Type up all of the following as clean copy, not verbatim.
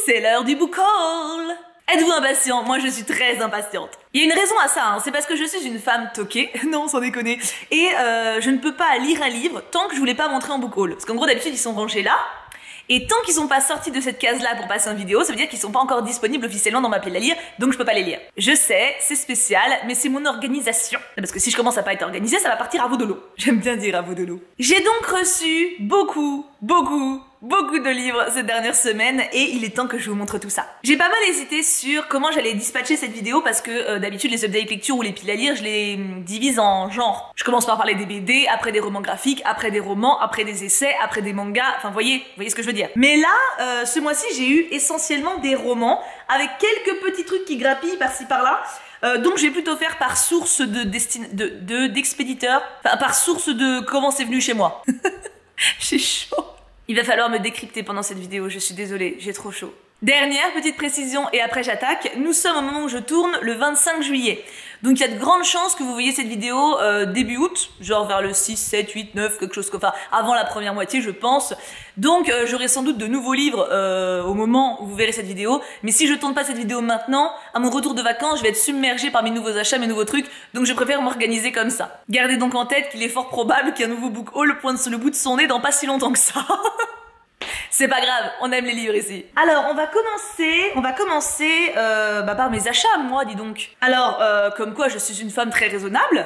c'est l'heure du book haul. Êtes-vous impatient? Moi je suis très impatiente. Il y a une raison à ça, hein. C'est parce que je suis une femme toquée, non sans déconner, et je ne peux pas lire un livre tant que je vous l'ai pas montré en book haul. Parce qu'en gros d'habitude ils sont rangés là, et tant qu'ils sont pas sortis de cette case-là pour passer en vidéo, ça veut dire qu'ils sont pas encore disponibles officiellement dans ma pile à lire, donc je peux pas les lire. Je sais, c'est spécial, mais c'est mon organisation. Parce que si je commence à pas être organisée, ça va partir à veau de l'eau. J'aime bien dire à veau de l'eau. J'ai donc reçu beaucoup de livres ces dernières semaines et il est temps que je vous montre tout ça. J'ai pas mal hésité sur comment j'allais dispatcher cette vidéo parce que d'habitude les update lecture ou les piles à lire, je les divise en genres. Je commence par parler des BD, après des romans graphiques, après des romans, après des essais, après des mangas, enfin vous voyez ce que je veux dire. Mais là, ce mois-ci, j'ai eu essentiellement des romans avec quelques petits trucs qui grappillent par-ci par-là. Donc je vais plutôt faire par source d'expéditeur, enfin par source de comment c'est venu chez moi. J'ai chaud. Il va falloir me décrypter pendant cette vidéo, je suis désolée, j'ai trop chaud. Dernière petite précision et après j'attaque, nous sommes au moment où je tourne le 25 juillet. Donc il y a de grandes chances que vous voyez cette vidéo début août, genre vers le 6, 7, 8, 9, quelque chose comme ça, avant la première moitié je pense. Donc j'aurai sans doute de nouveaux livres au moment où vous verrez cette vidéo, mais si je tourne pas cette vidéo maintenant, à mon retour de vacances, je vais être submergée par mes nouveaux achats, mes nouveaux trucs, donc je préfère m'organiser comme ça. Gardez donc en tête qu'il est fort probable qu'un nouveau book haul pointe sur le bout de son nez dans pas si longtemps que ça. C'est pas grave, on aime les livres ici. Alors, on va commencer par mes achats, moi, dis donc. Alors, comme quoi je suis une femme très raisonnable,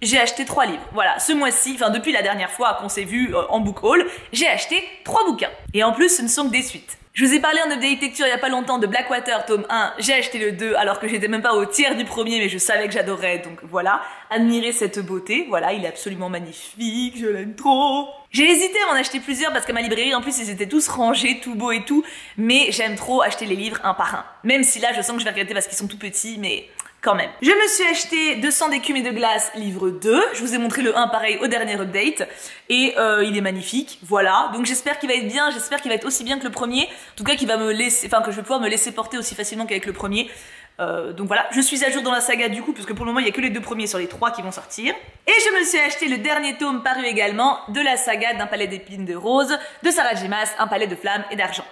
j'ai acheté 3 livres. Voilà, ce mois-ci, enfin depuis la dernière fois qu'on s'est vu en book haul, j'ai acheté 3 bouquins. Et en plus, ce ne sont que des suites. Je vous ai parlé en update lecture il y a pas longtemps de Blackwater tome 1, j'ai acheté le 2 alors que j'étais même pas au tiers du premier mais je savais que j'adorais donc voilà, admirez cette beauté, voilà il est absolument magnifique, je l'aime trop. J'ai hésité à en acheter plusieurs parce qu'à ma librairie en plus ils étaient tous rangés, tout beaux et tout, mais j'aime trop acheter les livres un par un. Même si là je sens que je vais regretter parce qu'ils sont tout petits mais... quand même. Je me suis acheté 200 d'écume et de glace, livre 2. Je vous ai montré le 1 pareil au dernier update. Et il est magnifique, voilà. Donc j'espère qu'il va être bien, j'espère qu'il va être aussi bien que le premier. En tout cas qu'il va me laisser, enfin que je vais pouvoir me laisser porter aussi facilement qu'avec le premier. Donc voilà, je suis à jour dans la saga du coup, parce que pour le moment il n'y a que les 2 premiers sur les 3 qui vont sortir. Et je me suis acheté le dernier tome paru également de la saga d'un palais d'épines de rose, de Sarah J. Maas, un palais de flammes et d'argent.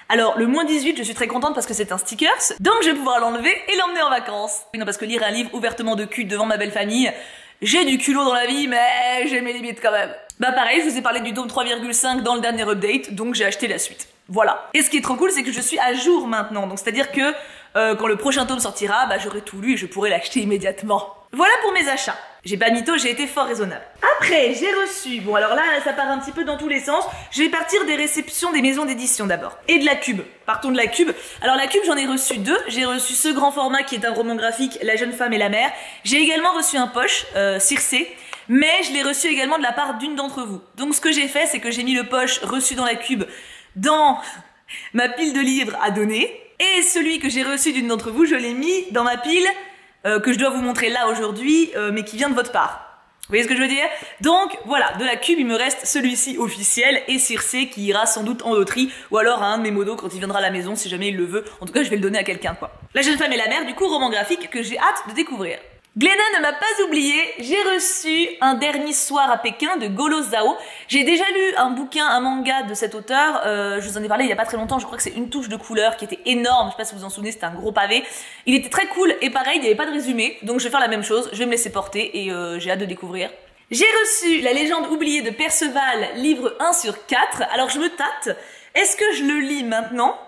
Alors, le moins 18, je suis très contente parce que c'est un stickers, donc je vais pouvoir l'enlever et l'emmener en vacances. Non, parce que lire un livre ouvertement de cul devant ma belle famille, j'ai du culot dans la vie, mais j'ai mes limites quand même. Bah pareil, je vous ai parlé du tome 3,5 dans le dernier update, donc j'ai acheté la suite. Voilà. Et ce qui est trop cool, c'est que je suis à jour maintenant, donc c'est-à-dire que quand le prochain tome sortira, bah j'aurai tout lu et je pourrai l'acheter immédiatement. Voilà pour mes achats. J'ai pas mytho, j'ai été fort raisonnable. Après, j'ai reçu, bon alors là, ça part un petit peu dans tous les sens, je vais partir des réceptions des maisons d'édition d'abord. Et de la Cube. Partons de la Cube. Alors la Cube, j'en ai reçu 2. J'ai reçu ce grand format qui est un roman graphique, La jeune femme et la mère. J'ai également reçu un poche, Circé, mais je l'ai reçu également de la part d'une d'entre vous. Donc ce que j'ai fait, c'est que j'ai mis le poche reçu dans la Cube dans ma pile de livres à donner, et celui que j'ai reçu d'une d'entre vous, je l'ai mis dans ma pile que je dois vous montrer là aujourd'hui, mais qui vient de votre part. Vous voyez ce que je veux dire? Donc voilà, de la Cube, il me reste celui-ci officiel et Circé qui ira sans doute en loterie ou alors à un de mes modos quand il viendra à la maison si jamais il le veut. En tout cas, je vais le donner à quelqu'un quoi. La jeune femme et la mère, du coup, roman graphique que j'ai hâte de découvrir. Glénat ne m'a pas oublié, j'ai reçu Un dernier soir à Pékin de Golo Zhao. J'ai déjà lu un bouquin, un manga de cet auteur, je vous en ai parlé il y a pas très longtemps, je crois que c'est Une touche de couleur qui était énorme, je sais pas si vous vous en souvenez, c'était un gros pavé. Il était très cool et pareil, il n'y avait pas de résumé, donc je vais faire la même chose, je vais me laisser porter et j'ai hâte de découvrir. J'ai reçu La légende oubliée de Perceval, livre 1 sur 4, alors je me tâte, est-ce que je le lis maintenant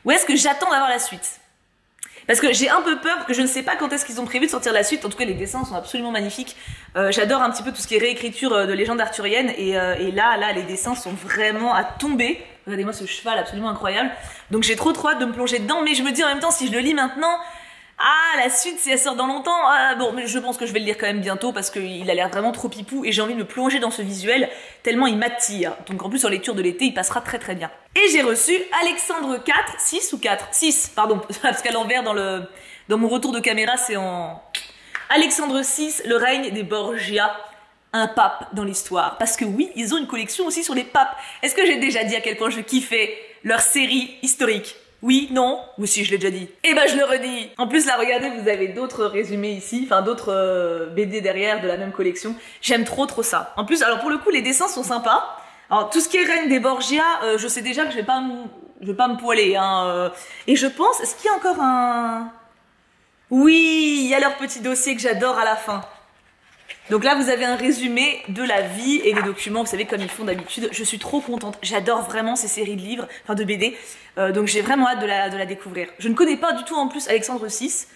ou est-ce que j'attends d'avoir la suite? Parce que j'ai un peu peur, parce que je ne sais pas quand est-ce qu'ils ont prévu de sortir la suite. En tout cas, les dessins sont absolument magnifiques. J'adore un petit peu tout ce qui est réécriture de légendes arthuriennes. Et là, les dessins sont vraiment à tomber. Regardez-moi ce cheval absolument incroyable. Donc j'ai trop hâte de me plonger dedans. Mais je me dis en même temps, si je le lis maintenant... Ah, la suite, si elle sort dans longtemps, bon, mais je pense que je vais le lire quand même bientôt parce qu'il a l'air vraiment trop pipou et j'ai envie de me plonger dans ce visuel tellement il m'attire. Donc en plus, en lecture de l'été, il passera très très bien. Et j'ai reçu Alexandre 4, 6 ou 4 6, pardon, parce qu'à l'envers, dans mon retour de caméra, c'est en... Alexandre 6, le règne des Borgia. Un pape dans l'histoire. Parce que oui, ils ont une collection aussi sur les papes. Est-ce que j'ai déjà dit à quel point je kiffais leur série historique? Oui, non, ou si je l'ai déjà dit. Eh ben je le redis. En plus là regardez, vous avez d'autres résumés ici, enfin d'autres BD derrière de la même collection. J'aime trop ça. En plus, alors pour le coup les dessins sont sympas. Alors tout ce qui est Reine des Borgia, je sais déjà que je vais pas me poiler, hein. Et je pense, est-ce qu'il y a encore un... Oui, il y a leur petit dossier que j'adore à la fin. Donc là, vous avez un résumé de la vie et des documents, vous savez, comme ils font d'habitude. Je suis trop contente. J'adore vraiment ces séries de livres, enfin de BD. Donc j'ai vraiment hâte de la découvrir. Je ne connais pas du tout en plus Alexandre VI.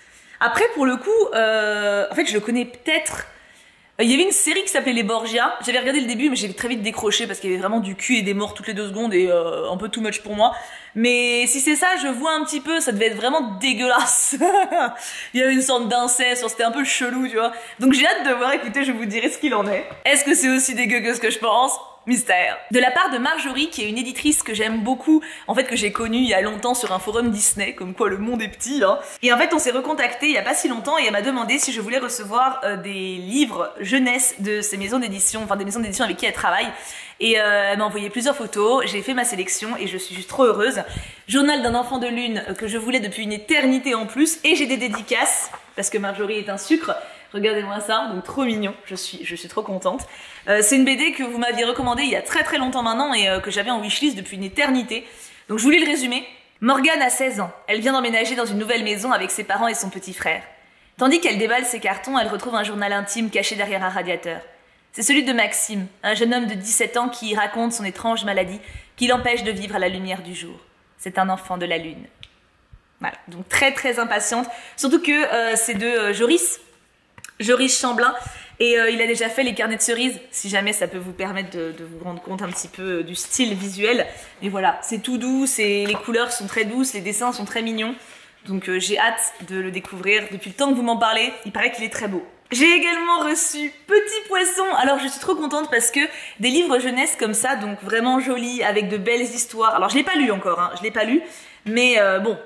Après, pour le coup, en fait, je le connais peut-être... Il y avait une série qui s'appelait Les Borgia. J'avais regardé le début, mais j'ai très vite décroché parce qu'il y avait vraiment du cul et des morts toutes les 2 secondes et un peu too much pour moi. Mais si c'est ça, je vois un petit peu, ça devait être vraiment dégueulasse. Il y avait une sorte d'inceste, c'était un peu chelou, tu vois. Donc j'ai hâte de voir, écoutez, je vous dirai ce qu'il en est. Est-ce que c'est aussi dégueu que ce que je pense? Mystère. De la part de Marjorie, qui est une éditrice que j'aime beaucoup, en fait que j'ai connue il y a longtemps sur un forum Disney, comme quoi le monde est petit, hein. Et en fait on s'est recontacté il y a pas si longtemps et elle m'a demandé si je voulais recevoir des livres jeunesse de ces maisons d'édition, enfin des maisons d'édition avec qui elle travaille. Et elle m'a envoyé plusieurs photos, j'ai fait ma sélection et je suis juste trop heureuse. Journal d'un enfant de lune que je voulais depuis une éternité en plus, et j'ai des dédicaces, parce que Marjorie est un sucre. Regardez-moi ça, donc trop mignon, je suis trop contente. C'est une BD que vous m'aviez recommandée il y a très longtemps maintenant et que j'avais en wishlist depuis une éternité. Donc je vous lis le résumé. Morgane a 16 ans, elle vient d'emménager dans une nouvelle maison avec ses parents et son petit frère. Tandis qu'elle déballe ses cartons, elle retrouve un journal intime caché derrière un radiateur. C'est celui de Maxime, un jeune homme de 17 ans qui raconte son étrange maladie qui l'empêche de vivre à la lumière du jour. C'est un enfant de la lune. Voilà, donc très impatiente, surtout que c'est de Joris Chamblin, et il a déjà fait les carnets de cerises, si jamais ça peut vous permettre de vous rendre compte un petit peu du style visuel. Mais voilà, c'est tout doux, les couleurs sont très douces, les dessins sont très mignons, donc j'ai hâte de le découvrir. Depuis le temps que vous m'en parlez, il paraît qu'il est très beau. J'ai également reçu Petit Poisson. Alors je suis trop contente parce que des livres jeunesse comme ça, donc vraiment jolis, avec de belles histoires. Alors je l'ai pas lu encore, hein, je l'ai pas lu. Mais bon,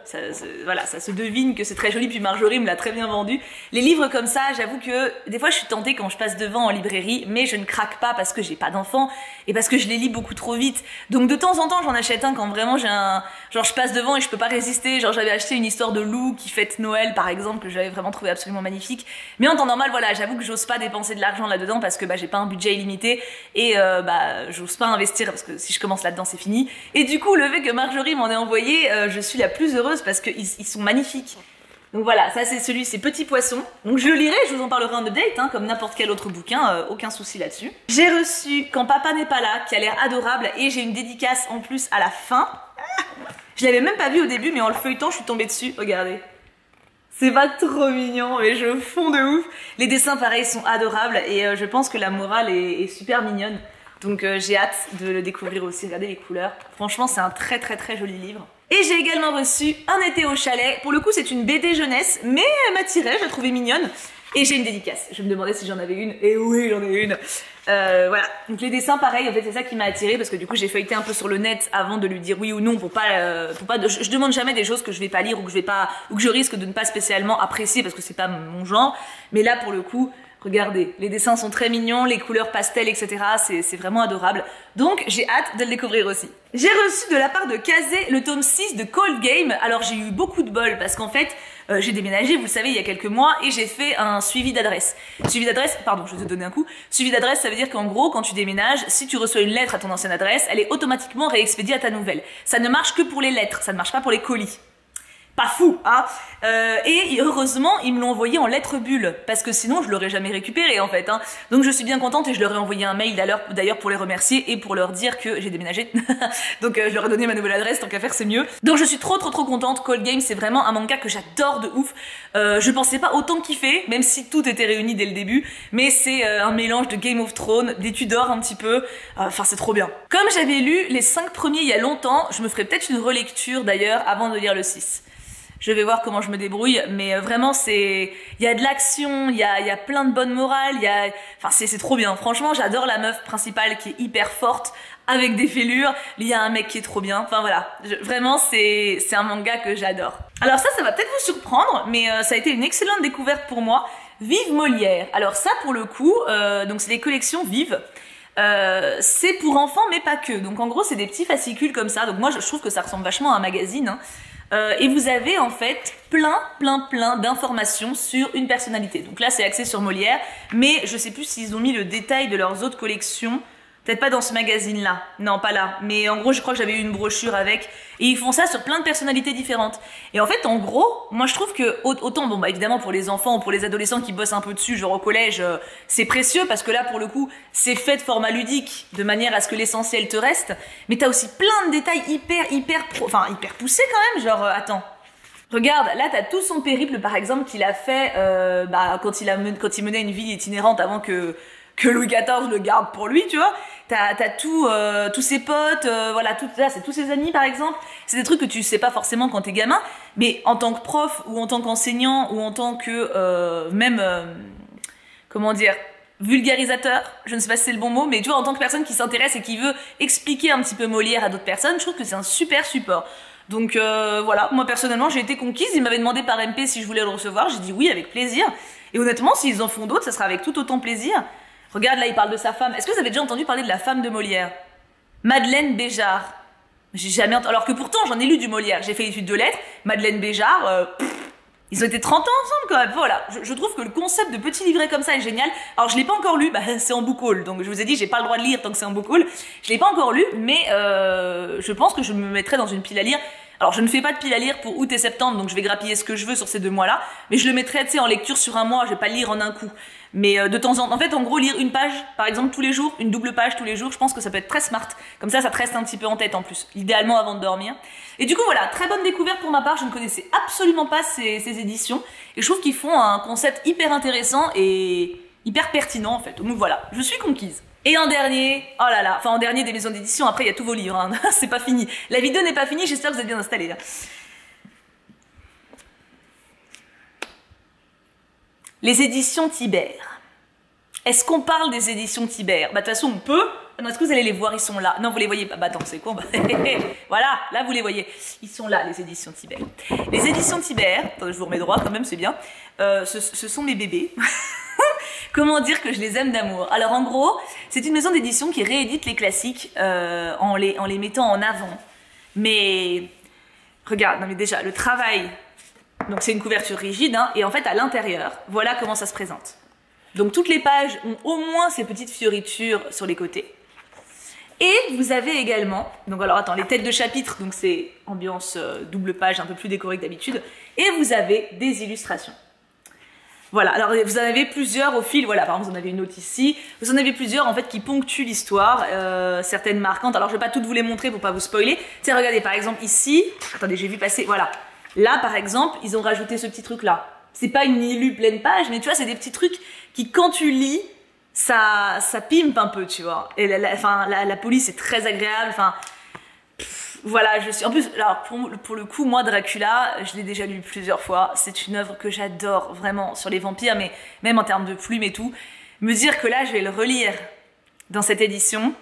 voilà, ça se devine que c'est très joli, puis Marjorie me l'a très bien vendu. Les livres comme ça, j'avoue que des fois je suis tentée quand je passe devant en librairie, mais je ne craque pas parce que j'ai pas d'enfant et parce que je les lis beaucoup trop vite. Donc de temps en temps j'en achète un quand vraiment j'ai un... Genre je passe devant et je peux pas résister. Genre j'avais acheté une histoire de loup qui fête Noël par exemple, que j'avais vraiment trouvé absolument magnifique. Mais en temps normal, voilà, j'avoue que j'ose pas dépenser de l'argent là-dedans parce que bah, j'ai pas un budget illimité et bah j'ose pas investir parce que si je commence là-dedans c'est fini. Et du coup le fait que Marjorie m'en ait envoyé, je suis la plus heureuse parce qu'ils sont magnifiques. Donc voilà, ça c'est Petit Poisson. Donc je le lirai, je vous en parlerai en update, hein, comme n'importe quel autre bouquin, aucun souci là-dessus. J'ai reçu Quand papa n'est pas là, qui a l'air adorable, et j'ai une dédicace en plus à la fin. Je l'avais même pas vu au début, mais en le feuilletant, je suis tombée dessus, regardez. C'est pas trop mignon, mais je fonds de ouf. Les dessins pareil sont adorables, et je pense que la morale est super mignonne. Donc j'ai hâte de le découvrir aussi, regardez les couleurs. Franchement c'est un très joli livre. Et j'ai également reçu Un été au chalet. Pour le coup c'est une BD jeunesse, mais elle m'attirait, je la trouvais mignonne. Et j'ai une dédicace. Je me demandais si j'en avais une, et oui j'en ai une. Voilà, donc les dessins pareil, en fait c'est ça qui m'a attirée parce que du coup j'ai feuilleté un peu sur le net avant de lui dire oui ou non pour pas je demande jamais des choses que je vais pas lire ou que je risque de ne pas spécialement apprécier parce que c'est pas mon genre. Mais là pour le coup, regardez, les dessins sont très mignons, les couleurs pastel, etc. C'est vraiment adorable. Donc j'ai hâte de le découvrir aussi. J'ai reçu de la part de Kazé le tome 6 de Cold Game. Alors j'ai eu beaucoup de bol parce qu'en fait j'ai déménagé, vous le savez, il y a quelques mois et j'ai fait un suivi d'adresse. Suivi d'adresse, pardon, je vais te donner un coup. Suivi d'adresse, ça veut dire qu'en gros, quand tu déménages, si tu reçois une lettre à ton ancienne adresse, elle est automatiquement réexpédiée à ta nouvelle. Ça ne marche que pour les lettres, ça ne marche pas pour les colis. Pas fou, hein. Et heureusement, ils me l'ont envoyé en lettres bulles, parce que sinon je l'aurais jamais récupéré en fait, hein. Donc je suis bien contente et je leur ai envoyé un mail d'ailleurs pour les remercier et pour leur dire que j'ai déménagé. Donc je leur ai donné ma nouvelle adresse, tant qu'à faire c'est mieux. Donc je suis trop contente. Cold Game c'est vraiment un manga que j'adore de ouf. Je pensais pas autant kiffer, même si tout était réuni dès le début, mais c'est un mélange de Game of Thrones, des Tudors un petit peu, enfin c'est trop bien. Comme j'avais lu les 5 premiers il y a longtemps, je me ferai peut-être une relecture d'ailleurs avant de lire le 6. Je vais voir comment je me débrouille, mais vraiment il y a de l'action, il y a plein de bonne morale, enfin c'est trop bien. Franchement, j'adore la meuf principale qui est hyper forte, avec des fêlures, il y a un mec qui est trop bien, enfin voilà. Vraiment, c'est un manga que j'adore. Alors ça va peut-être vous surprendre, mais ça a été une excellente découverte pour moi. Vive Molière. Alors ça, pour le coup, donc c'est des collections Vive. C'est pour enfants, mais pas que. Donc en gros, c'est des petits fascicules comme ça. Donc moi, je trouve que ça ressemble vachement à un magazine, hein. Et vous avez en fait plein d'informations sur une personnalité. Donc là c'est axé sur Molière, mais je sais plus s'ils ont mis le détail de leurs autres collections. Peut-être pas dans ce magazine-là. Non, pas là. Mais en gros, je crois que j'avais eu une brochure avec. Et ils font ça sur plein de personnalités différentes. Et en fait, en gros, moi je trouve que autant, bon bah évidemment pour les enfants ou pour les adolescents qui bossent un peu dessus, genre au collège, c'est précieux parce que là pour le coup, c'est fait de format ludique, de manière à ce que l'essentiel te reste. Mais t'as aussi plein de détails hyper poussés quand même. Genre, attends. Regarde, là t'as tout son périple par exemple qu'il a fait quand il menait une vie itinérante avant que Louis XIV le garde pour lui, tu vois. T'as tous ses potes, voilà, là c'est tous ses amis par exemple. C'est des trucs que tu sais pas forcément quand t'es gamin, mais en tant que prof ou en tant qu'enseignant ou en tant que comment dire, vulgarisateur, je ne sais pas si c'est le bon mot, mais tu vois, en tant que personne qui s'intéresse et qui veut expliquer un petit peu Molière à d'autres personnes, je trouve que c'est un super support. Donc voilà, moi personnellement j'ai été conquise, ils m'avaient demandé par MP si je voulais le recevoir, j'ai dit oui avec plaisir. Et honnêtement, s'ils en font d'autres, ça sera avec tout autant plaisir. Regarde, là, il parle de sa femme. Est-ce que vous avez déjà entendu parler de la femme de Molière? Madeleine Béjart. J'ai jamais entendu. Alors que pourtant, j'en ai lu du Molière. J'ai fait études de lettres. Madeleine Béjart, ils ont été 30 ans ensemble quand même. Voilà, je trouve que le concept de petit livret comme ça est génial. Alors, je l'ai pas encore lu. Bah, c'est en book haul. Donc, je vous ai dit, j'ai pas le droit de lire tant que c'est en book haul. Je l'ai pas encore lu, mais je pense que je me mettrai dans une pile à lire. Alors, je ne fais pas de pile à lire pour août et septembre, donc je vais grappiller ce que je veux sur ces 2 mois-là. Mais je le mettrai, tu sais, en lecture sur un mois. Je vais pas le lire en un coup. Mais de temps en temps, en fait, en gros, lire une page, par exemple, tous les jours, une double page tous les jours, je pense que ça peut être très smart. Comme ça te reste un petit peu en tête en plus. Idéalement avant de dormir. Et du coup, voilà, très bonne découverte pour ma part. Je ne connaissais absolument pas ces éditions. Et je trouve qu'ils font un concept hyper intéressant et hyper pertinent, en fait. Donc voilà, je suis conquise. Et en dernier, oh là là, enfin en dernier des maisons d'édition, après il y a tous vos livres, hein. C'est pas fini. La vidéo n'est pas finie, j'espère que vous êtes bien installés là. Les éditions Thibert. Est-ce qu'on parle des éditions Thibert? Bah de toute façon on peut. Non, est-ce que vous allez les voir? Ils sont là. Non, vous les voyez pas. Bah attends, c'est quoi? Voilà, là vous les voyez. Ils sont là, les éditions Thibert. Les éditions Thibert, attendez, je vous remets droit quand même, c'est bien. Ce sont mes bébés. Comment dire que je les aime d'amour? Alors en gros, c'est une maison d'édition qui réédite les classiques en les mettant en avant. Mais regarde, non mais déjà, le travail... Donc c'est une couverture rigide, hein, et en fait à l'intérieur, voilà comment ça se présente. Donc toutes les pages ont au moins ces petites fioritures sur les côtés. Et vous avez également, donc alors attends, les têtes de chapitre, donc c'est ambiance double page, un peu plus décorée que d'habitude. Et vous avez des illustrations. Voilà, alors vous en avez plusieurs au fil, voilà, par exemple vous en avez une autre ici. Vous en avez plusieurs en fait qui ponctuent l'histoire, certaines marquantes. Alors je vais pas toutes vous les montrer pour pas vous spoiler. Tiens, regardez par exemple ici, attendez, j'ai vu passer, voilà. Là, par exemple, ils ont rajouté ce petit truc-là. C'est pas une illu pleine page, mais tu vois, c'est des petits trucs qui, quand tu lis, ça pimpe un peu, tu vois. Et la police est très agréable, enfin... Voilà, je suis... En plus, alors, pour le coup, moi, Dracula, je l'ai déjà lu plusieurs fois. C'est une œuvre que j'adore, vraiment, sur les vampires, mais même en termes de plumes et tout. Me dire que là, je vais le relire dans cette édition...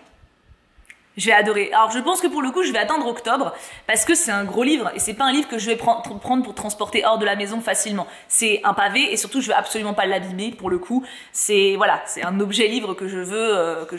Je vais adorer. Alors je pense que pour le coup je vais attendre octobre parce que c'est un gros livre et c'est pas un livre que je vais prendre pour transporter hors de la maison facilement. C'est un pavé et surtout je veux absolument pas l'abîmer pour le coup. C'est voilà, c'est un objet livre que je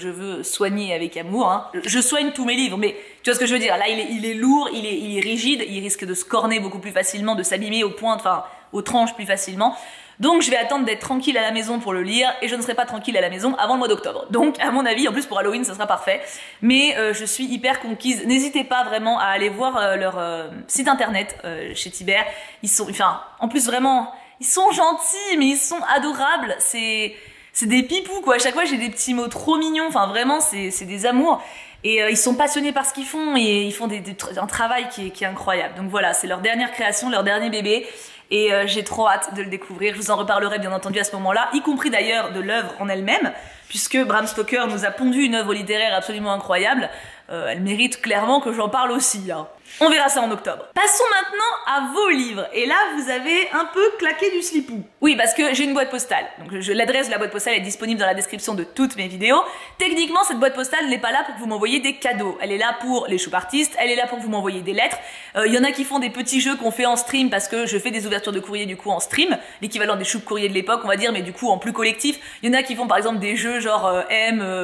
veux soigner avec amour. Hein. Je soigne tous mes livres, mais tu vois ce que je veux dire. Là il est lourd, il est rigide, il risque de se corner beaucoup plus facilement, de s'abîmer aux pointes, enfin aux tranches plus facilement. Donc je vais attendre d'être tranquille à la maison pour le lire et je ne serai pas tranquille à la maison avant le mois d'octobre. Donc à mon avis, en plus pour Halloween ça sera parfait. Mais je suis hyper conquise. N'hésitez pas vraiment à aller voir leur site internet chez Thibert. Ils sont, enfin en plus vraiment, ils sont gentils mais ils sont adorables. C'est des pipous quoi. À chaque fois j'ai des petits mots trop mignons. Enfin vraiment c'est des amours. Et ils sont passionnés par ce qu'ils font et ils font un travail qui est incroyable. Donc voilà, c'est leur dernière création, leur dernier bébé. Et j'ai trop hâte de le découvrir. Je vous en reparlerai bien entendu à ce moment-là, y compris d'ailleurs de l'œuvre en elle-même, puisque Bram Stoker nous a pondu une œuvre littéraire absolument incroyable. Elle mérite clairement que j'en parle aussi. Hein. On verra ça en octobre. Passons maintenant à vos livres. Et là, vous avez un peu claqué du slipou. Oui, parce que j'ai une boîte postale. Donc l'adresse de la boîte postale est disponible dans la description de toutes mes vidéos. Techniquement, cette boîte postale n'est pas là pour que vous m'envoyiez des cadeaux. Elle est là pour les choupartistes, elle est là pour que vous m'envoyiez des lettres. Il y en a qui font des petits jeux qu'on fait en stream parce que je fais des ouvertures de courrier du coup en stream, l'équivalent des choups courriers de l'époque, on va dire, mais du coup en plus collectif. Il y en a qui font par exemple des jeux genre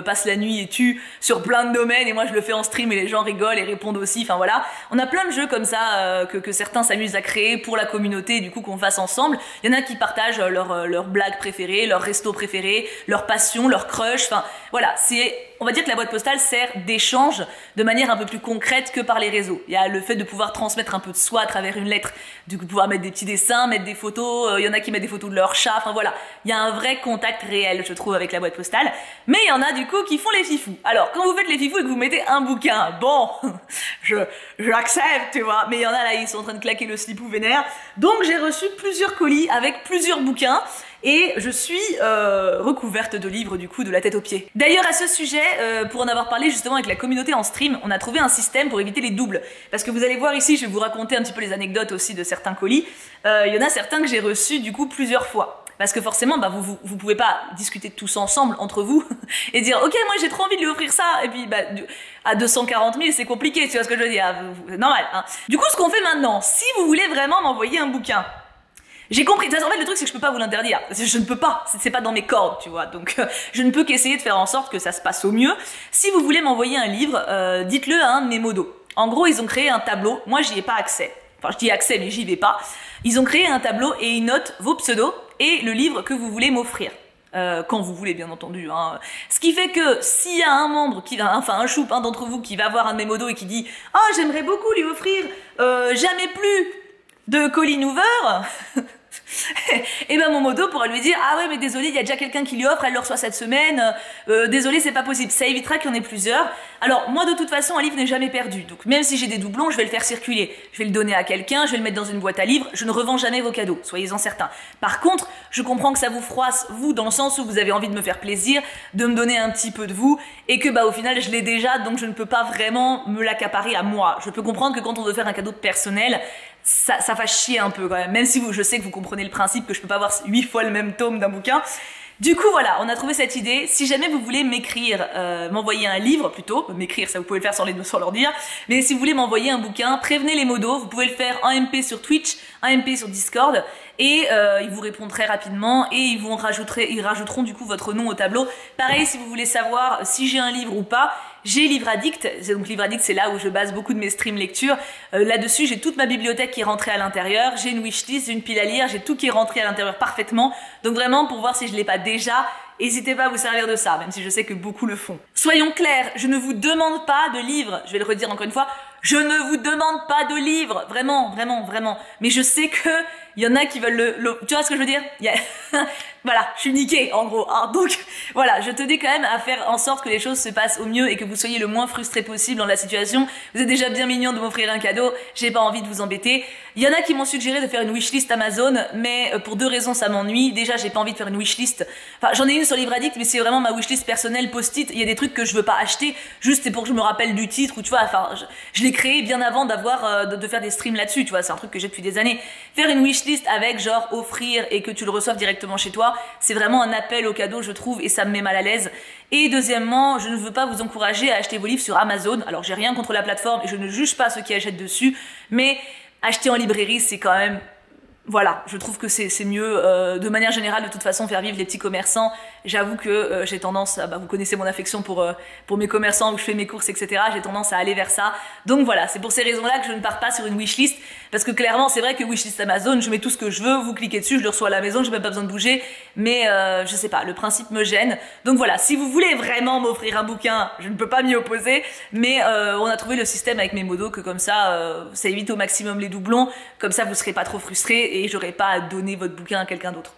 passe la nuit et tue sur plein de domaines et moi je le fais en stream et les gens rigolent et répondent aussi, enfin voilà. On a plein de jeux comme ça que certains s'amusent à créer pour la communauté, du coup qu'on fasse ensemble. Il y en a qui partagent leurs blagues préférées, leurs restos préférés, leurs passions, leurs crushs, enfin voilà, on va dire que la boîte postale sert d'échange de manière un peu plus concrète que par les réseaux. Il y a le fait de pouvoir transmettre un peu de soi à travers une lettre, du coup pouvoir mettre des petits dessins, mettre des photos, il y en a qui mettent des photos de leur chat, enfin voilà. Il y a un vrai contact réel, je trouve, avec la boîte postale. Mais il y en a du coup qui font les fifous. Alors, quand vous faites les fifous et que vous mettez un bouquin, bon, j'accepte, tu vois. Mais il y en a là, ils sont en train de claquer le slipou vénère. Donc j'ai reçu plusieurs colis avec plusieurs bouquins. Et je suis recouverte de livres du coup de la tête aux pieds. D'ailleurs à ce sujet, pour en avoir parlé justement avec la communauté en stream, on a trouvé un système pour éviter les doubles. Parce que vous allez voir ici, je vais vous raconter un petit peu les anecdotes aussi de certains colis. Il y en a certains que j'ai reçus du coup plusieurs fois. Parce que forcément, bah, vous pouvez pas discuter tous ensemble entre vous et dire ok moi j'ai trop envie de lui offrir ça et puis bah, à 240 000 c'est compliqué, tu vois ce que je veux dire, normal. Hein. Du coup ce qu'on fait maintenant, si vous voulez vraiment m'envoyer un bouquin, j'ai compris. En fait, le truc, c'est que je peux pas vous l'interdire. Je ne peux pas. C'est pas dans mes cordes, tu vois. Donc, je ne peux qu'essayer de faire en sorte que ça se passe au mieux. Si vous voulez m'envoyer un livre, dites-le à un de mes modos. En gros, ils ont créé un tableau. Moi, j'y ai pas accès. Enfin, je dis accès, mais j'y vais pas. Ils ont créé un tableau et ils notent vos pseudos et le livre que vous voulez m'offrir. Quand vous voulez, bien entendu. Hein. Ce qui fait que s'il y a un membre, un choupe, un d'entre vous qui va voir un de mes modos et qui dit « Oh, j'aimerais beaucoup lui offrir jamais plus de Colleen Hoover », et ben mon modo pourra lui dire ah ouais mais désolé il y a déjà quelqu'un qui lui offre, elle le reçoit cette semaine, désolé c'est pas possible, ça évitera qu'il y en ait plusieurs. Alors moi de toute façon un livre n'est jamais perdu, donc même si j'ai des doublons je vais le faire circuler, je vais le donner à quelqu'un, je vais le mettre dans une boîte à livres, je ne revends jamais vos cadeaux, soyez-en certains. Par contre je comprends que ça vous froisse vous dans le sens où vous avez envie de me faire plaisir, de me donner un petit peu de vous et que bah au final je l'ai déjà donc je ne peux pas vraiment me l'accaparer à moi. Je peux comprendre que quand on veut faire un cadeau personnel ça va chier un peu quand même si je sais que vous comprenez le principe que je peux pas avoir 8 fois le même tome d'un bouquin. Du coup voilà, on a trouvé cette idée. Si jamais vous voulez m'écrire, m'envoyer un livre plutôt, m'écrire ça vous pouvez le faire sans leur dire, mais si vous voulez m'envoyer un bouquin, prévenez les modos, vous pouvez le faire en MP sur Twitch, en MP sur Discord, et ils vous répondent très rapidement et ils rajouteront du coup votre nom au tableau. Pareil si vous voulez savoir si j'ai un livre ou pas, j'ai Livre Addict, donc Livre Addict c'est là où je base beaucoup de mes streams lecture, là-dessus j'ai toute ma bibliothèque qui est rentrée à l'intérieur, j'ai une wishlist, j'ai une pile à lire, j'ai tout qui est rentré à l'intérieur parfaitement, donc vraiment pour voir si je l'ai pas déjà, n'hésitez pas à vous servir de ça, même si je sais que beaucoup le font. Soyons clairs, je ne vous demande pas de livres, je vais le redire encore une fois, je ne vous demande pas de livres, vraiment, vraiment, vraiment, mais je sais que il y en a qui veulent tu vois ce que je veux dire? Voilà, je suis niquée en gros. Hein. Donc voilà, je tenais quand même à faire en sorte que les choses se passent au mieux et que vous soyez le moins frustré possible dans la situation. Vous êtes déjà bien mignon de m'offrir un cadeau, j'ai pas envie de vous embêter. Il y en a qui m'ont suggéré de faire une wishlist Amazon, mais pour deux raisons ça m'ennuie. Déjà, j'ai pas envie de faire une wishlist. Enfin, j'en ai une sur Livre Addict, mais c'est vraiment ma wishlist personnelle post-it. Il y a des trucs que je veux pas acheter, juste c'est pour que je me rappelle du titre ou tu vois. Enfin, je l'ai créé bien avant d'avoir de faire des streams là-dessus. Tu vois, c'est un truc que j'ai depuis des années. Faire une wishlist avec genre offrir et que tu le reçoives directement chez toi, c'est vraiment un appel au cadeau, je trouve, et ça me met mal à l'aise. Et deuxièmement, je ne veux pas vous encourager à acheter vos livres sur Amazon. Alors, j'ai rien contre la plateforme et je ne juge pas ceux qui achètent dessus, mais acheter en librairie, c'est quand même... Voilà, je trouve que c'est mieux. De manière générale, de toute façon, faire vivre les petits commerçants. J'avoue que j'ai tendance à... vous connaissez mon affection pour mes commerçants où je fais mes courses, etc. J'ai tendance à aller vers ça. Donc voilà, c'est pour ces raisons-là que je ne pars pas sur une wishlist. Parce que clairement, c'est vrai que wishlist Amazon, je mets tout ce que je veux, vous cliquez dessus, je le reçois à la maison, j'ai même pas besoin de bouger. Mais je sais pas, le principe me gêne. Donc voilà, si vous voulez vraiment m'offrir un bouquin, je ne peux pas m'y opposer. Mais on a trouvé le système avec mes modos que comme ça, ça évite au maximum les doublons. Comme ça, vous serez pas trop frustrés et j'aurai pas à donner votre bouquin à quelqu'un d'autre.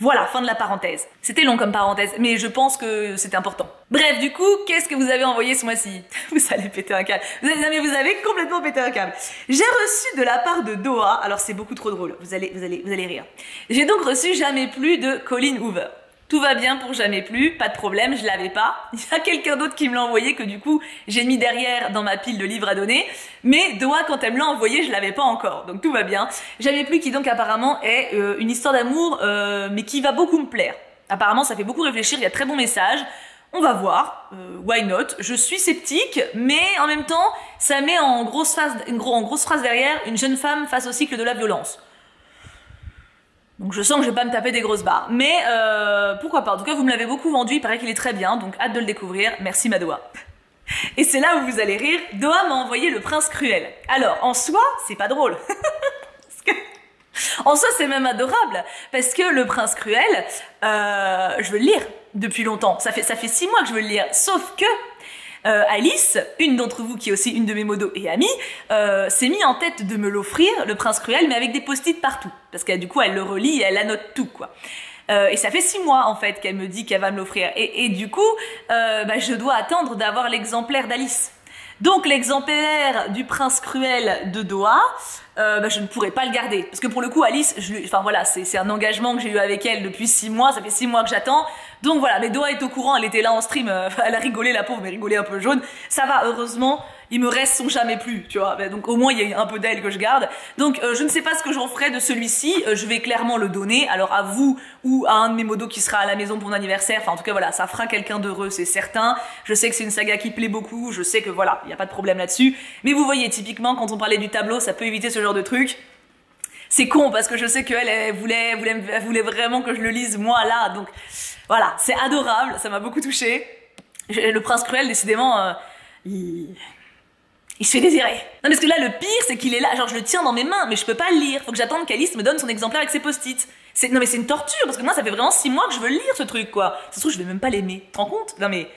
Voilà, fin de la parenthèse. C'était long comme parenthèse, mais je pense que c'était important. Bref, du coup, qu'est-ce que vous avez envoyé ce mois-ci? Vous allez péter un câble. Vous avez complètement pété un câble. J'ai reçu de la part de Doha, alors c'est beaucoup trop drôle, vous allez rire. J'ai donc reçu Jamais plus de Colleen Hoover. Tout va bien pour Jamais plus, pas de problème, je l'avais pas. Il y a quelqu'un d'autre qui me l'a envoyé que du coup j'ai mis derrière dans ma pile de livres à donner. Mais Doha, quand elle me l'a envoyé, je l'avais pas encore, donc tout va bien. Jamais plus qui donc apparemment est une histoire d'amour, mais qui va beaucoup me plaire. Apparemment ça fait beaucoup réfléchir, il y a très bons messages. On va voir, why not. Je suis sceptique, mais en même temps, ça met en grosse phrase derrière une jeune femme face au cycle de la violence. Donc je sens que je vais pas me taper des grosses barres. Mais pourquoi pas. En tout cas, vous me l'avez beaucoup vendu, il paraît qu'il est très bien, donc hâte de le découvrir. Merci Madoa. Et c'est là où vous allez rire, Doha m'a envoyé Le Prince Cruel. Alors, en soi, c'est pas drôle. En soi, c'est même adorable, parce que Le Prince Cruel, je veux le lire depuis longtemps. Ça fait 6 mois que je veux le lire. Sauf que Alice, une d'entre vous qui est aussi une de mes modos et amie, s'est mis en tête de me l'offrir, Le Prince Cruel, mais avec des post-it partout. Parce que du coup, elle le relit et elle annote tout, quoi. Et ça fait 6 mois, en fait, qu'elle me dit qu'elle va me l'offrir. Et du coup, je dois attendre d'avoir l'exemplaire d'Alice. Donc, l'exemplaire du Prince Cruel de Doha, je ne pourrais pas le garder. Parce que pour le coup, Alice, enfin voilà, c'est un engagement que j'ai eu avec elle depuis 6 mois, ça fait 6 mois que j'attends. Donc voilà, mais Doha est au courant, elle était là en stream, elle a rigolé, la pauvre, mais rigolé un peu jaune. Ça va, heureusement, il me reste son jamais plus, tu vois. Donc au moins, il y a un peu d'elle que je garde. Donc je ne sais pas ce que j'en ferai de celui-ci, je vais clairement le donner, alors à vous ou à un de mes modos qui sera à la maison pour mon anniversaire. Enfin en tout cas voilà, ça fera quelqu'un d'heureux, c'est certain. Je sais que c'est une saga qui plaît beaucoup, je sais que voilà, il n'y a pas de problème là-dessus. Mais vous voyez, typiquement, quand on parlait du tableau, ça peut éviter ce genre de truc. C'est con parce que je sais qu'elle elle voulait vraiment que je le lise moi là, donc voilà, c'est adorable, ça m'a beaucoup touchée. Le Prince Cruel, décidément, il se fait désirer. Non parce que là le pire c'est qu'il est là, genre je le tiens dans mes mains mais je peux pas le lire, faut que j'attende qu'Alice me donne son exemplaire avec ses post-it. Non mais c'est une torture parce que moi ça fait vraiment 6 mois que je veux le lire ce truc quoi. Ça se trouve je vais même pas l'aimer, tu te rends compte? Non mais,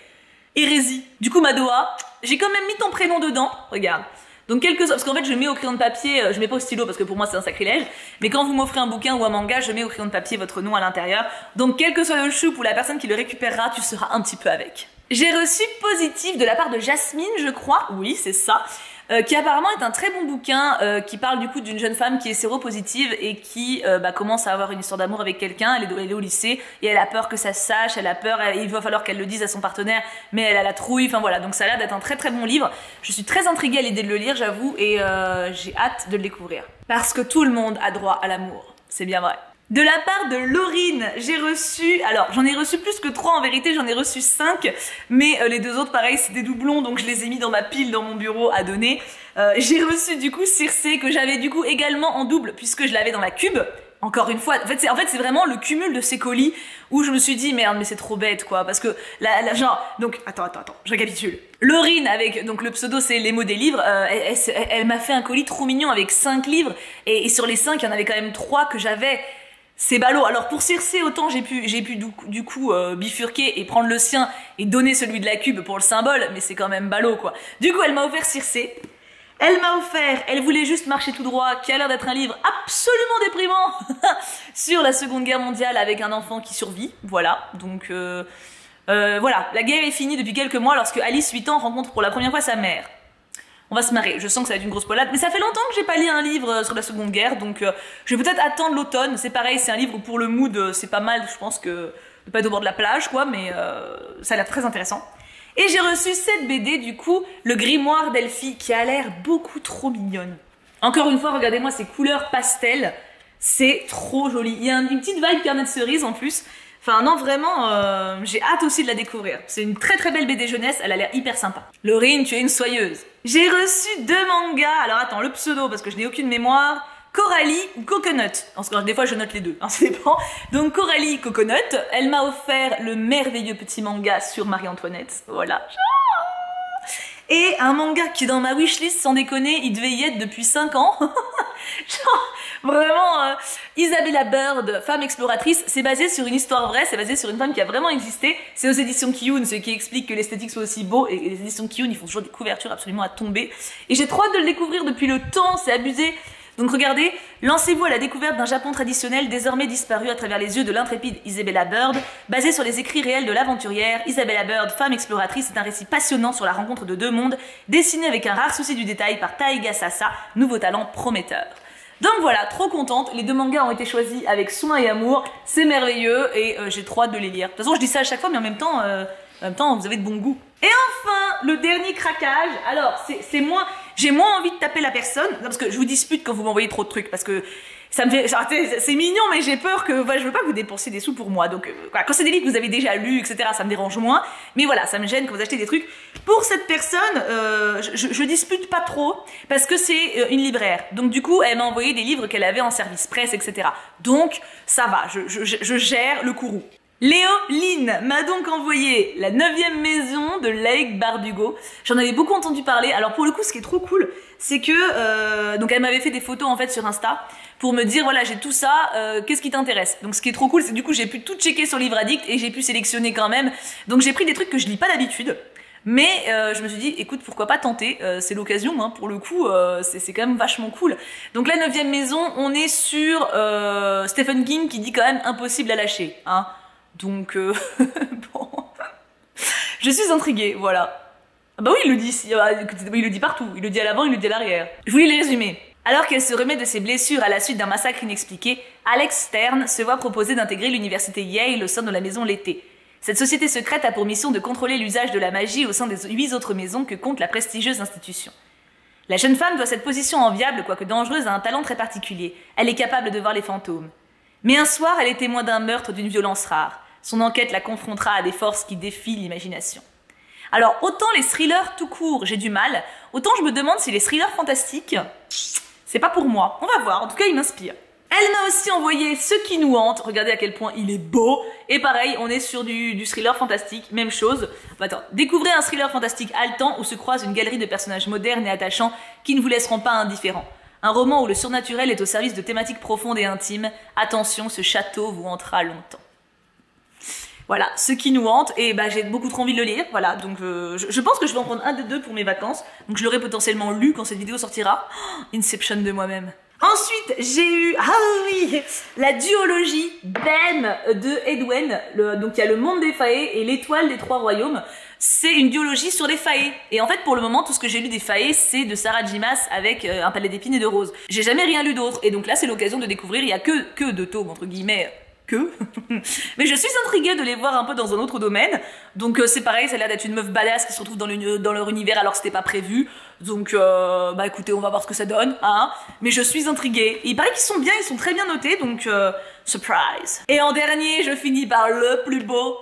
hérésie. Du coup ma Doha, j'ai quand même mis ton prénom dedans, regarde. Donc parce qu'en fait je mets au crayon de papier, je mets pas au stylo parce que pour moi c'est un sacrilège, mais quand vous m'offrez un bouquin ou un manga, je mets au crayon de papier votre nom à l'intérieur. Donc quel que soit le choup ou la personne qui le récupérera, tu seras un petit peu avec. J'ai reçu positif de la part de Jasmine, je crois, oui c'est ça, qui apparemment est un très bon bouquin qui parle du coup d'une jeune femme qui est séropositive et qui commence à avoir une histoire d'amour avec quelqu'un. Elle est au lycée et elle a peur que ça se sache, elle a peur, il va falloir qu'elle le dise à son partenaire, mais elle a la trouille, enfin voilà, donc ça a l'air d'être un très très bon livre. Je suis très intriguée à l'idée de le lire, j'avoue, et j'ai hâte de le découvrir. Parce que tout le monde a droit à l'amour, c'est bien vrai. De la part de Laurine, j'ai reçu, alors j'en ai reçu plus que 3 en vérité, j'en ai reçu 5, mais les 2 autres pareil c'est des doublons donc je les ai mis dans ma pile dans mon bureau à donner. J'ai reçu du coup Circé que j'avais du coup également en double puisque je l'avais dans la cube. Encore une fois, en fait c'est vraiment le cumul de ces colis où je me suis dit merde mais c'est trop bête quoi parce que genre donc attends je récapitule. Laurine avec donc le pseudo c'est les mots des livres, elle m'a fait un colis trop mignon avec 5 livres et sur les 5 il y en avait quand même 3 que j'avais. C'est ballot. Alors pour Circé, autant j'ai pu du coup bifurquer et prendre le sien et donner celui de la cube pour le symbole, mais c'est quand même ballot quoi. Du coup elle m'a offert Circé. Elle m'a offert, elle voulait juste marcher tout droit, qui a l'air d'être un livre absolument déprimant sur la Seconde Guerre mondiale avec un enfant qui survit. Voilà, donc voilà, la guerre est finie depuis quelques mois lorsque Alice, 8 ans, rencontre pour la première fois sa mère. On va se marrer, je sens que ça va être une grosse poilade, mais ça fait longtemps que j'ai pas lu un livre sur la Seconde Guerre, donc je vais peut-être attendre l'automne. C'est pareil, c'est un livre où pour le mood, c'est pas mal, je pense que de pas être au bord de la plage, quoi, mais ça a l'air très intéressant. Et j'ai reçu cette BD, du coup, le grimoire d'Elfie, qui a l'air beaucoup trop mignonne. Encore une fois, regardez-moi ces couleurs pastel, c'est trop joli. Il y a une petite vibe carnet de cerise en plus. Enfin non vraiment, j'ai hâte aussi de la découvrir. C'est une très très belle BD jeunesse, elle a l'air hyper sympa. Laurine, tu es une soyeuse. J'ai reçu 2 mangas, alors attends, le pseudo parce que je n'ai aucune mémoire. Coralie ou Coconut. Parce que des fois je note les deux, hein, ça dépend. Donc Coralie Coconut, elle m'a offert le merveilleux petit manga sur Marie-Antoinette. Voilà. Et un manga qui est dans ma wishlist, sans déconner, il devait y être depuis 5 ans. Genre, vraiment, Isabella Bird, femme exploratrice, c'est basé sur une histoire vraie, c'est basé sur une femme qui a vraiment existé. C'est aux éditions Kiyun, ce qui explique que l'esthétique soit aussi beau, et les éditions Kiyun, ils font toujours des couvertures absolument à tomber. Et j'ai trop hâte de le découvrir depuis le temps, c'est abusé. Donc regardez, lancez-vous à la découverte d'un Japon traditionnel désormais disparu à travers les yeux de l'intrépide Isabella Bird. Basé sur les écrits réels de l'aventurière, Isabella Bird, femme exploratrice, est un récit passionnant sur la rencontre de 2 mondes, dessiné avec un rare souci du détail par Taiga Sasa, nouveau talent prometteur. Donc voilà, trop contente, les 2 mangas ont été choisis avec soin et amour, c'est merveilleux et j'ai trop hâte de les lire. De toute façon je dis ça à chaque fois mais en même temps vous avez de bon goût. Et enfin, le dernier craquage, alors c'est moins, j'ai moins envie de taper la personne, parce que je vous dispute quand vous m'envoyez trop de trucs, parce que ça me fait, c'est mignon mais j'ai peur que, voilà, je veux pas que vous dépensiez des sous pour moi, donc voilà, quand c'est des livres que vous avez déjà lus, etc., ça me dérange moins, mais voilà, ça me gêne quand vous achetez des trucs. Pour cette personne, je dispute pas trop, parce que c'est une libraire, donc du coup, elle m'a envoyé des livres qu'elle avait en service presse, etc. Donc, ça va, je gère le courroux. Léoline m'a donc envoyé la 9e maison de Lake Bardugo. J'en avais beaucoup entendu parler. Alors pour le coup, ce qui est trop cool, c'est que donc elle m'avait fait des photos en fait sur Insta pour me dire voilà j'ai tout ça, qu'est-ce qui t'intéresse. Donc ce qui est trop cool, c'est que du coup j'ai pu tout checker sur Livre Addict et j'ai pu sélectionner quand même. Donc j'ai pris des trucs que je lis pas d'habitude. Mais je me suis dit, écoute, pourquoi pas tenter, c'est l'occasion, hein, pour le coup, c'est quand même vachement cool. Donc la 9e maison, on est sur Stephen King qui dit quand même impossible à lâcher, hein. Donc, bon, je suis intriguée, voilà. Ah bah oui, il le dit, il le dit partout, il le dit à l'avant, il le dit à l'arrière. Je voulais le résumer. Alors qu'elle se remet de ses blessures à la suite d'un massacre inexpliqué, Alex Stern se voit proposer d'intégrer l'université Yale au sein de la maison L'été. Cette société secrète a pour mission de contrôler l'usage de la magie au sein des 8 autres maisons que compte la prestigieuse institution. La jeune femme doit cette position enviable, quoique dangereuse, à un talent très particulier. Elle est capable de voir les fantômes. Mais un soir, elle est témoin d'un meurtre, d'une violence rare. Son enquête la confrontera à des forces qui défient l'imagination. Alors, autant les thrillers tout court, j'ai du mal, autant je me demande si les thrillers fantastiques, c'est pas pour moi. On va voir, en tout cas, ils m'inspirent. Elle m'a aussi envoyé Ce qui nous hante, regardez à quel point il est beau, et pareil, on est sur du thriller fantastique, même chose. Attends, découvrez un thriller fantastique haletant où se croise une galerie de personnages modernes et attachants qui ne vous laisseront pas indifférents. Un roman où le surnaturel est au service de thématiques profondes et intimes. Attention, ce château vous hantera longtemps. Voilà, Ce qui nous hante, et bah j'ai beaucoup trop envie de le lire, voilà, donc je pense que je vais en prendre un des deux pour mes vacances, donc je l'aurai potentiellement lu quand cette vidéo sortira. Oh, Inception de moi-même. Ensuite, j'ai eu, ah oui, la duologie Ben de Edwen, donc il y a le monde des Fae et l'étoile des 3 royaumes. C'est une duologie sur les Fae. Et en fait, pour le moment, tout ce que j'ai lu des Fae, c'est de Sarah J. Maas avec Un palais d'épines et de roses. J'ai jamais rien lu d'autre. Et donc là, c'est l'occasion de découvrir, il y a que 2 tomes, entre guillemets, mais je suis intriguée de les voir un peu dans un autre domaine. Donc c'est pareil, ça a l'air d'être une meuf badass qui se retrouve dans leur univers alors que c'était pas prévu. Donc bah écoutez, on va voir ce que ça donne, hein. Mais je suis intriguée. Et il paraît qu'ils sont bien, ils sont très bien notés, donc surprise. Et en dernier, je finis par le plus beau.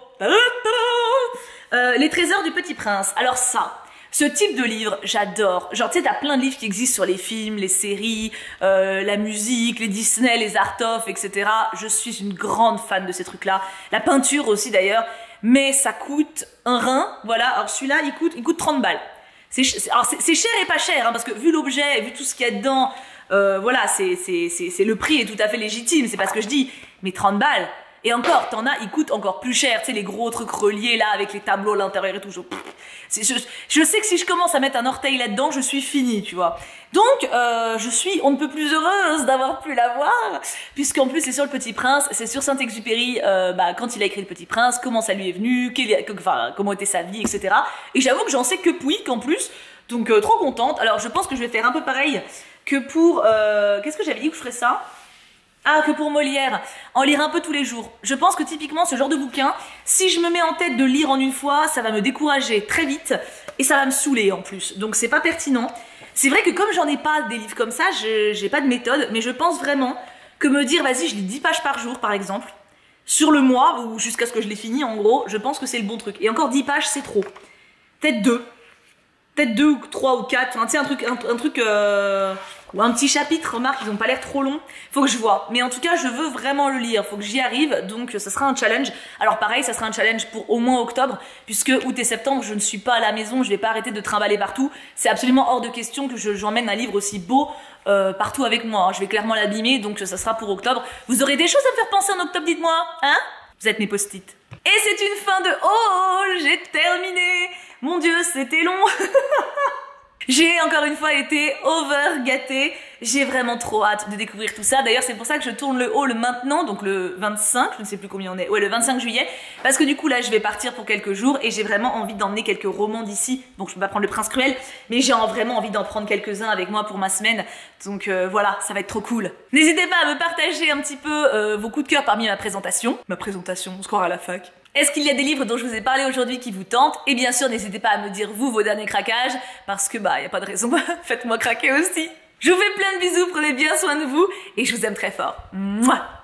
Les trésors du Petit Prince. Alors ça, ce type de livre, j'adore. Genre, tu sais, t'as plein de livres qui existent sur les films, les séries, la musique, les Disney, les Art-of, etc. Je suis une grande fan de ces trucs-là. La peinture aussi, d'ailleurs. Mais ça coûte un rein, voilà. Alors celui-là, il coûte 30 balles. C'est cher et pas cher, hein, parce que vu l'objet, vu tout ce qu'il y a dedans, voilà, le prix est tout à fait légitime, c'est pas ce que je dis. Mais 30 balles. Et encore, t'en as, ils coûtent encore plus cher, tu sais, les gros trucs reliés là, avec les tableaux à l'intérieur et tout. Je sais que si je commence à mettre un orteil là-dedans, je suis finie, tu vois. Donc, je suis on ne peut plus heureuse d'avoir pu l'avoir, puisqu'en plus c'est sur Le Petit Prince, c'est sur Saint-Exupéry, quand il a écrit Le Petit Prince, comment ça lui est venu, comment était sa vie, etc. Et j'avoue que j'en sais que pouic en plus, donc trop contente. Alors je pense que je vais faire un peu pareil que pour... qu'est-ce que j'avais dit que je ferais ça ? Ah, que pour Molière, en lire un peu tous les jours. Je pense que typiquement ce genre de bouquin, si je me mets en tête de lire en une fois, ça va me décourager très vite et ça va me saouler en plus. Donc c'est pas pertinent. C'est vrai que comme j'en ai pas des livres comme ça, j'ai pas de méthode, mais je pense vraiment que me dire vas-y je lis 10 pages par jour par exemple, sur le mois ou jusqu'à ce que je l'ai fini en gros, je pense que c'est le bon truc. Et encore 10 pages c'est trop. Peut-être 2. Peut-être 2 ou 3 ou 4, enfin tu sais un truc ou un petit chapitre, remarque, ils ont pas l'air trop longs. Faut que je vois. Mais en tout cas, je veux vraiment le lire. Faut que j'y arrive. Donc, ça sera un challenge. Alors, pareil, ça sera un challenge pour au moins octobre. Puisque août et septembre, je ne suis pas à la maison. Je vais pas arrêter de trimballer partout. C'est absolument hors de question que j'emmène un livre aussi beau partout avec moi. Hein. Je vais clairement l'abîmer. Donc, ça sera pour octobre. Vous aurez des choses à me faire penser en octobre, dites-moi. Hein? Vous êtes mes post-it. Et c'est une fin de haul. J'ai terminé. Mon Dieu, c'était long. J'ai encore une fois été over gâtée. J'ai vraiment trop hâte de découvrir tout ça. D'ailleurs, c'est pour ça que je tourne le haul maintenant, donc le 25, je ne sais plus combien on est. Ouais, le 25 juillet. Parce que du coup, là, je vais partir pour quelques jours et j'ai vraiment envie d'emmener quelques romans d'ici. Donc, je peux pas prendre Le Prince Cruel, mais j'ai vraiment envie d'en prendre quelques-uns avec moi pour ma semaine. Donc, voilà, ça va être trop cool. N'hésitez pas à me partager un petit peu vos coups de cœur parmi ma présentation. Ma présentation, on se croira à la fac. Est-ce qu'il y a des livres dont je vous ai parlé aujourd'hui qui vous tentent? Et bien sûr, n'hésitez pas à me dire vous vos derniers craquages, parce que bah y a pas de raison, faites-moi craquer aussi. Je vous fais plein de bisous, prenez bien soin de vous, et je vous aime très fort. Mouah.